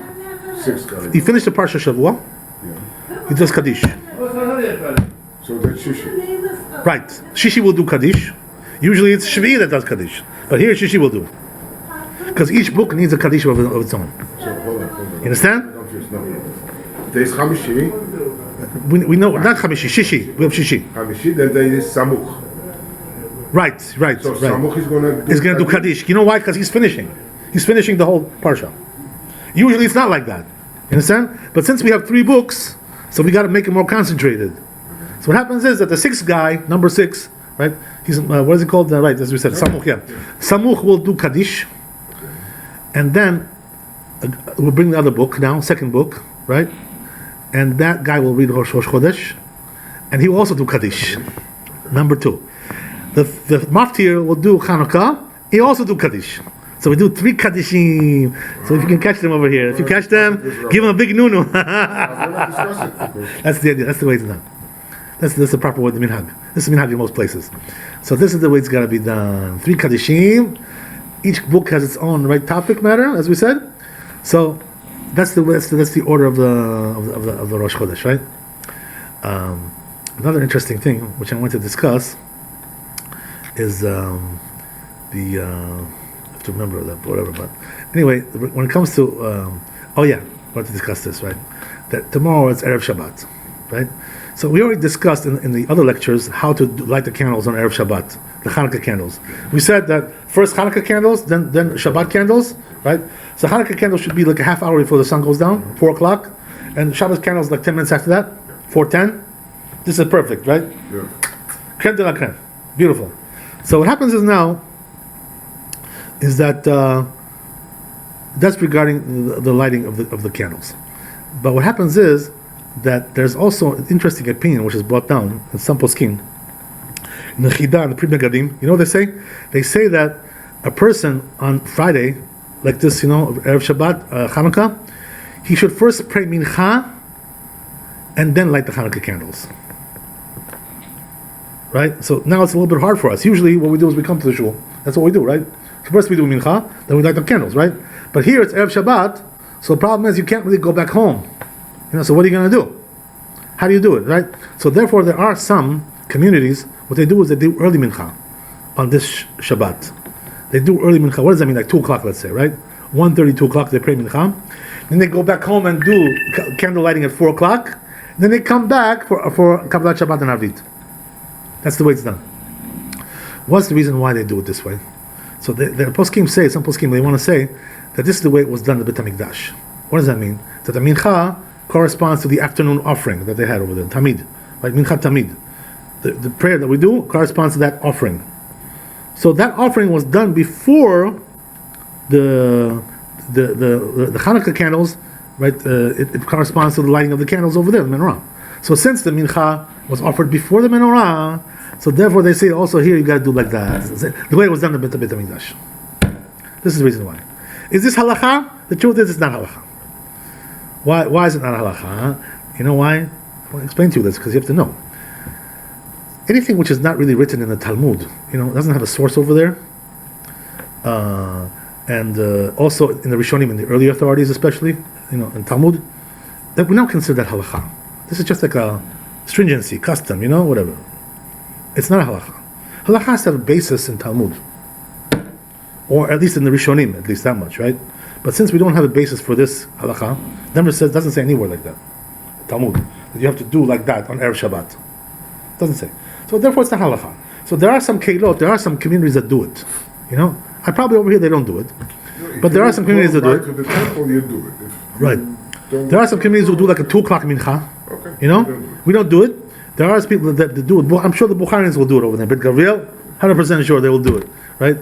6 Kaddish. he finished the Parsha Shavua. Yeah. He does Kaddish. So that's Shishi. Right. Shishi will do Kaddish. Usually it's Shvi that does Kaddish. But here Shishi will do. Because each book needs a Kaddish of its own. So hold on. You understand? No. There's Hamishi. We know, not Hamishi, Shishi. We have Shishi. Hamishi, then there is Samuch. Right. So right. Samuch is going to do He's going to do Kaddish. You know why? Because he's finishing. He's finishing the whole Parsha. Usually it's not like that. You understand? But since we have 3 books, so we got to make it more concentrated. So what happens is that the 6th guy, number 6, right? He's what is it called? Right, as we said, Samuch. Yeah. Samuch will do Kaddish, and then we'll bring the other book now, second book, right? And that guy will read Rosh Chodesh, and he will also do Kaddish. Number 2. The Maftir will do Chanuka. He also do Kaddish. So we do 3 Kaddishim. So if you can catch them over here, if you catch them, give them a big nunu. That's the idea. That's the way it's done. That's the proper way, the minhag. This is minhag in most places. So this is the way it's got to be done. 3 Kaddishim. Each book has its own right topic matter, as we said. So that's the order of the Rosh Chodesh, right? Another interesting thing which I want to discuss is I have to remember that, whatever. But anyway, when it comes to I want to discuss this, right? That tomorrow is Erev Shabbat, right? So we already discussed in the other lectures how to light the candles on Erev Shabbat, the Hanukkah candles. We said that first Hanukkah candles, then Shabbat candles, right? So Hanukkah candles should be like a half hour before the sun goes down, 4 o'clock, and Shabbat candles like 10 minutes after that, 4:10. This is perfect, right? Yeah. Creme de la creme. Beautiful. So what happens is that that's regarding the lighting of the candles. But what happens is that there's also an interesting opinion which is brought down in some poskim, in the Chida and the Pri Megadim. You know what they say? They say that a person on Friday, like this, Erev Shabbat, Hanukkah, he should first pray Mincha and then light the Hanukkah candles. Right? So now it's a little bit hard for us. Usually what we do is we come to the shul. That's what we do, right? So first we do Mincha, then we light the candles, right? But here it's Erev Shabbat, so the problem is you can't really go back home. So what are you going to do? How do you do it, right? So therefore there are some communities, what they do is they do early Mincha on this Shabbat. They do early Mincha. What does that mean? Like 2 o'clock, let's say, right? 1:30, 2 o'clock, they pray Mincha. Then they go back home and do candle lighting at 4 o'clock. Then they come back for Kabbalat Shabbat and Arvit. That's the way it's done. What's the reason why they do it this way? So the poskim say, some poskim, they want to say that this is the way it was done in the Bet HaMikdash. What does that mean? That the Mincha corresponds to the afternoon offering that they had over there, Tamid, right? Mincha Tamid. The prayer that we do corresponds to that offering. So that offering was done before the Hanukkah candles, right? It corresponds to the lighting of the candles over there, the menorah. So since the Mincha was offered before the menorah, so therefore they say also here you got to do like that. The way it was done in the Bet HaMikdash. This is the reason why. Is this halacha? The truth is it's not halacha. Why is it not a halacha? Huh? You know why? I'll explain to you this because you have to know. Anything which is not really written in the Talmud, doesn't have a source over there, and also in the Rishonim, in the early authorities especially, in Talmud, that we don't consider that halacha. This is just like a stringency, custom, whatever. It's not a halacha. Halacha has to have a basis in Talmud, or at least in the Rishonim, at least that much, right? But since we don't have a basis for this halacha, doesn't say anywhere like that. Talmud, that you have to do like that on Erev Shabbat. Doesn't say. So therefore it's not halacha. So there are some keilot, there are some communities that do it. I probably over here they don't do it. But there are some communities that do it. To the temple, you do it. Right. There are some communities who do like a 2 o'clock mincha. Okay. We don't do it. There are people that do it. I'm sure the Bukharians will do it over there. But Gabriel, 100% sure they will do it. Right?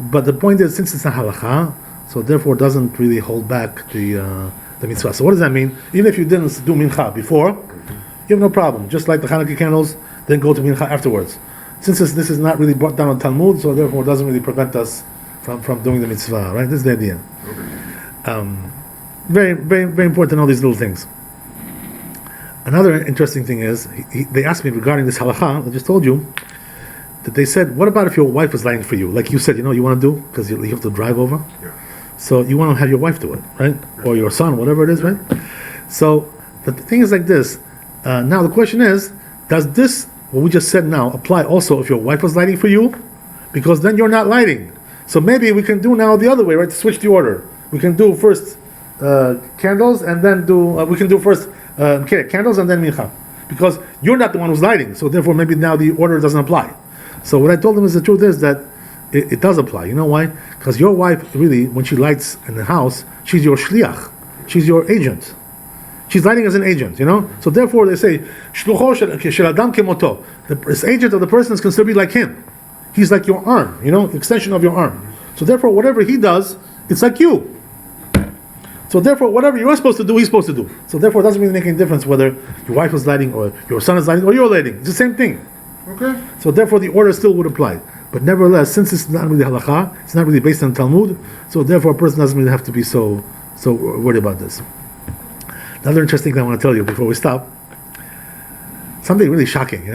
But the point is, since it's not halacha, so therefore it doesn't really hold back the mitzvah. So what does that mean? Even if you didn't do mincha before, you have no problem. Just like the Chanuka candles, then go to mincha afterwards. Since this is not really brought down on Talmud, so therefore it doesn't really prevent us from doing the mitzvah. Right? This is the idea. Very, very, very important to know these little things. Another interesting thing is, they asked me regarding this halacha, I just told you, that they said, what about if your wife was lighting for you? Like you said, you want to do, because you have to drive over. Yeah. So you want to have your wife do it, right? Yeah. Or your son, whatever it is, right? So the thing is like this. Now the question is, does this, what we just said now, apply also if your wife was lighting for you? Because then you're not lighting. So maybe we can do now the other way, right? To switch the order. We can do first candles, and then we can do first candles and then mincha. Because you're not the one who's lighting, so therefore maybe now the order doesn't apply. So what I told them is the truth is that it does apply. You know why? Because your wife, really, when she lights in the house, she's your shliach. She's your agent. She's lighting as an agent, So therefore they say, shlucho shel adam kemoto. This agent of the person is considered to be like him. He's like your arm, extension of your arm. So therefore whatever he does, it's like you. So therefore whatever you're supposed to do, he's supposed to do. So therefore it doesn't really make any difference whether your wife is lighting or your son is lighting or you're lighting. It's the same thing. Okay. So therefore the order still would apply. But nevertheless, since it's not really halakha, it's not really based on Talmud, so therefore a person doesn't really have to be so worried about this. Another interesting thing I want to tell you before we stop, something really shocking,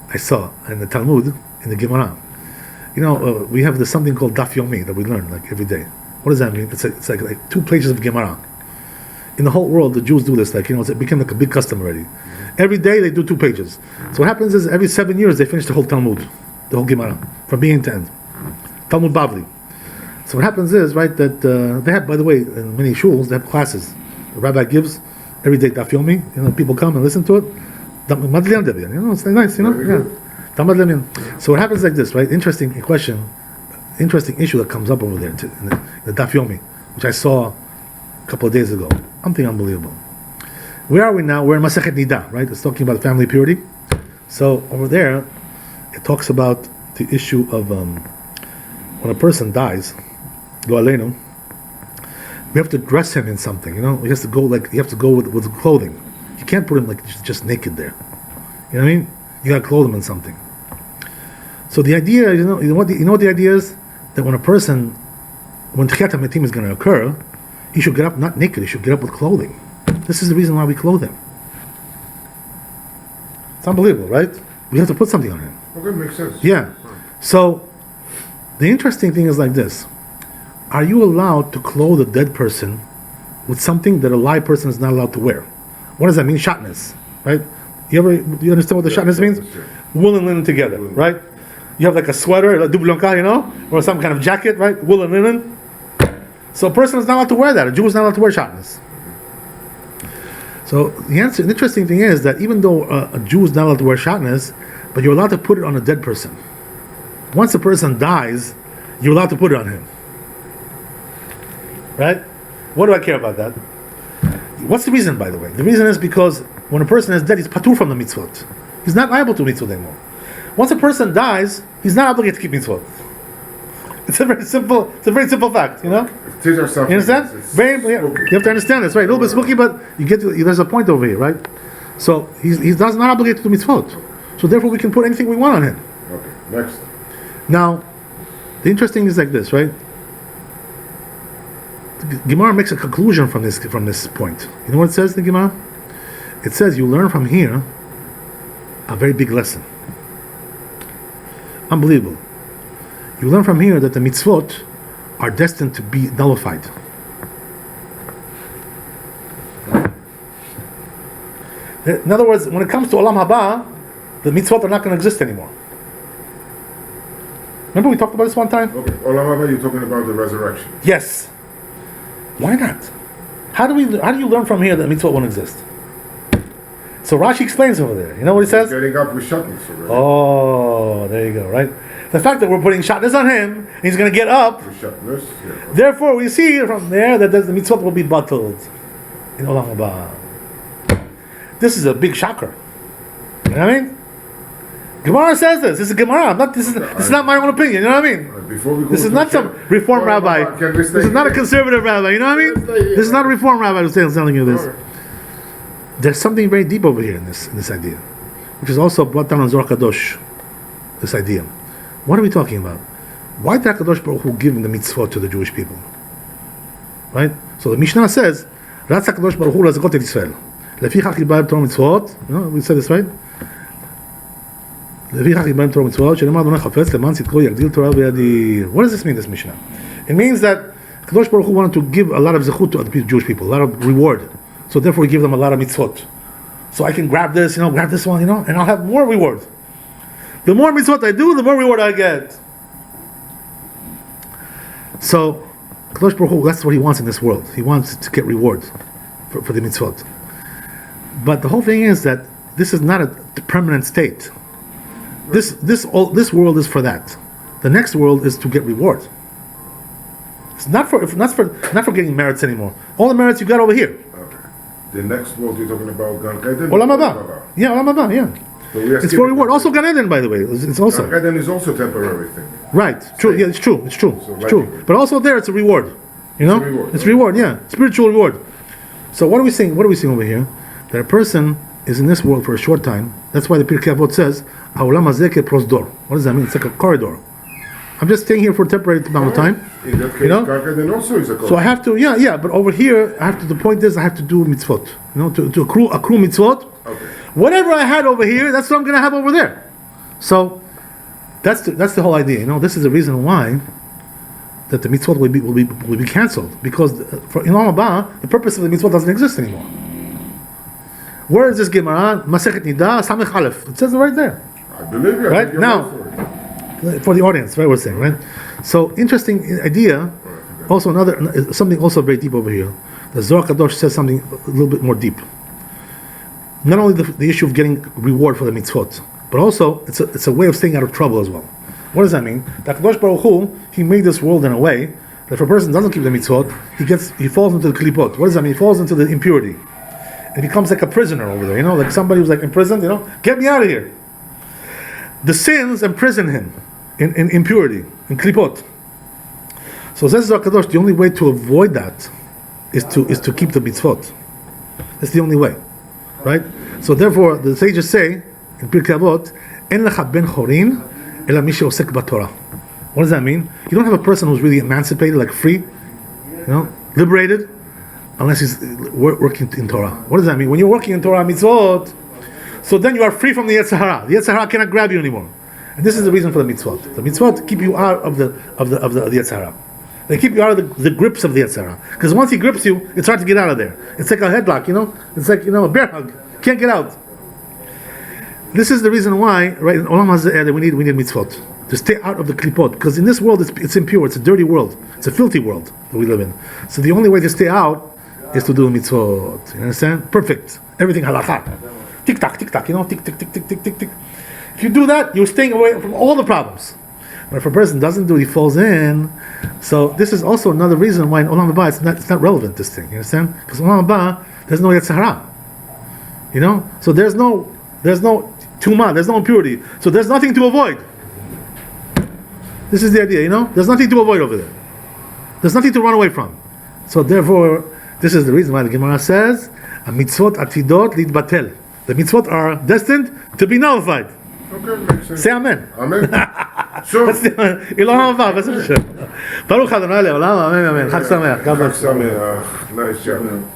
I saw in the Talmud, in the Gemara. We have this something called Daf Yomi that we learn like every day. What does that mean? It's like 2 pages of Gemara. In the whole world, the Jews do this, it became like a big custom already. Every day they do 2 pages. So what happens is every 7 years they finish the whole Talmud, the whole Gemara, from beginning to end. Talmud Bavli. So what happens is, right, that they have, by the way, in many shuls, they have classes. The rabbi gives every day Daf Yomi, people come and listen to it. It's nice, Yeah. So what happens like this, right? Interesting question, interesting issue that comes up over there in the Daf Yomi, which I saw a couple of days ago. Something unbelievable. Where are we now? We're in Masechet Nida, right? It's talking about family purity. So over there, it talks about the issue of when a person dies, lo aleinu, we have to dress him in something. He has to go you have to go with clothing. You can't put him just naked there. You know what I mean? You got to clothe him in something. So the idea, you know what the idea is? That when Tchiyat HaMetim is going to occur, he should get up not naked, he should get up with clothing. This is the reason why we clothe him. It's unbelievable, right? We have to put something on him. Okay, makes sense. Yeah. So the interesting thing is like this. Are you allowed to clothe a dead person with something that a live person is not allowed to wear? What does that mean? Shatnez, right? You understand what the shatnez means? Wool and linen together, right? You have like a sweater, a dublonka, or some kind of jacket, right? Wool and linen. So a person is not allowed to wear that. A Jew is not allowed to wear shatnez. So the interesting thing is that even though a Jew is not allowed to wear shatnez, but you're allowed to put it on a dead person. Once a person dies, you're allowed to put it on him. Right? What do I care about that? What's the reason, by the way? The reason is because when a person is dead, he's patur from the mitzvot. He's not liable to mitzvot anymore. Once a person dies, he's not obligated to keep mitzvot. It's a very simple fact, Teach ourselves. You understand? You have to understand this, right? A little bit spooky, but there's a point over here, right? So he's not obligated to mitzvot. So therefore we can put anything we want on him. Okay, next. Now, the interesting is like this, right? The Gemara makes a conclusion from this point. You know what it says in the Gemara? It says you learn from here a very big lesson. Unbelievable. You learn from here that the mitzvot are destined to be nullified. In other words, when it comes to Olam Haba, the mitzvot are not going to exist anymore. Remember we talked about this one time? Okay, Olam Haba, you're talking about the resurrection. Yes. Why not? How do you learn from here that mitzvot won't exist? So Rashi explains over there. You know what he says? Getting up with shatnez already. Oh, there you go, right? The fact that we're putting shatnez on him, he's going to get up. With shatnez, yeah. Therefore, we see from there that the mitzvot will be bottled in Olam Haba. This is a big shocker. You know what I mean? Gemara says this. This is Gemara. This is not my own opinion. You know what I mean? Before we go This is to not some reform rabbi. This is not a conservative rabbi. You know what I mean? This is not a reform rabbi who's telling you this. There's something very deep over here in this idea, which is also brought down on Zohar Kadosh. This idea. What are we talking about? Why did HaKadosh Baruch Hu give the mitzvot to the Jewish people? Right? So the Mishnah says, Ratz HaKadosh Baruch Hu lazakot et Yisrael. Lefichach yibayim Torah mitzvot. You know, we said this, right? Lefichach yibayim Torah mitzvot. Shenemar Adonai chafetz leman tzidko yagdil Torah v'yadir. What does this mean, this Mishnah? It means that HaKadosh Baruch Hu wanted to give a lot of zechut to the Jewish people, a lot of reward. So therefore, he give them a lot of mitzvot. So I can grab this one, and I'll have more reward. The more mitzvot I do, the more reward I get. So, Kadosh Baruch Hu, that's what he wants in this world. He wants to get reward for the mitzvot. But the whole thing is that this is not a permanent state. This world is for that. The next world is to get reward. It's not for getting merits anymore. All the merits you got over here. Okay. The next world you're talking about Gan Eden? Olam Haba. Yeah, Olam Haba, yeah. So it's for reward. Also Gan Eden, by the way. It's also. Gan Eden is also a temporary thing. Right. True. Yeah, it's true. It's true. So it's true. But also there, it's a reward. You know, it's reward. Yeah, spiritual reward. So what are we saying? What are we saying over here? That a person is in this world for a short time. That's why the Pirkei Avot says, "Ha'olam hazeh keprosdor." What does that mean? It's like a corridor. I'm just staying here for a temporary amount of time. In that case, you know? Gan Eden also is a corridor. So I have to, but over here, I have to. The point is, I have to do mitzvot. You know, to accrue mitzvot. Okay. Whatever I had over here, that's what I'm going to have over there. So that's the whole idea. You know, this is the reason why that the mitzvot will be cancelled, because for Olam Haba, the purpose of the mitzvot doesn't exist anymore. Where is this Gemara? Masechet Nida Samech Aleph. It says it right there. I believe you. Right now, for the audience, right? We're saying, right? So interesting idea. Also something also very deep over here. The Zohar Kadosh says something a little bit more deep. Not only the issue of getting reward for the mitzvot, but also it's a way of staying out of trouble as well. What does that mean? That HaKadosh Baruch Hu, he made this world in a way that if a person doesn't keep the mitzvot, he falls into the klipot. What does that mean? He falls into the impurity. And he becomes like a prisoner over there, like somebody who's like imprisoned, get me out of here. The sins imprison him in impurity, in klipot. So says HaKadosh, the only way to avoid that is to keep the mitzvot. That's the only way. Right? So therefore, the sages say in Pirkei Avot, "En lecha ben chorin, ela mi she'osek b'Torah." What does that mean? You don't have a person who's really emancipated, like free, liberated, unless he's working in Torah. What does that mean? When you're working in Torah mitzvot, so then you are free from the Yetzer Hara. The Yetzer Hara cannot grab you anymore. And this is the reason for the mitzvot. The mitzvot keep you out of the Yetzer Hara. They keep you out of the grips of the Yetzer Hara. Because once he grips you, it's hard to get out of there. It's like a headlock, It's like, a bear hug. Can't get out. This is the reason why, right, in Olam Hazeh, we need mitzvot. To stay out of the klipot. Because in this world, it's impure. It's a dirty world. It's a filthy world that we live in. So the only way to stay out is to do mitzvot. You understand? Perfect. Everything halakha. Tick-tock, tick-tock, tick-tick-tick-tick-tick-tick. If you do that, you're staying away from all the problems. But if a person doesn't do it, he falls in. So this is also another reason why in Olam Haba it's not relevant, this thing. You understand? Because in Olam Haba there's no Yetzer Hara. So there's no tumah, there's no impurity. So there's nothing to avoid. This is the idea. There's nothing to avoid over there. There's nothing to run away from. So therefore, this is the reason why the Gemara says, "A mitzvot atidot litbatel." The mitzvot are destined to be nullified. Okay, makes sense. Say amen. Amen. So, אילון עבר, בעזרת השם. ברוך ה' לעולם, אמן, אמן. חג שמח. God Chag bless you. Sameach. Nice job.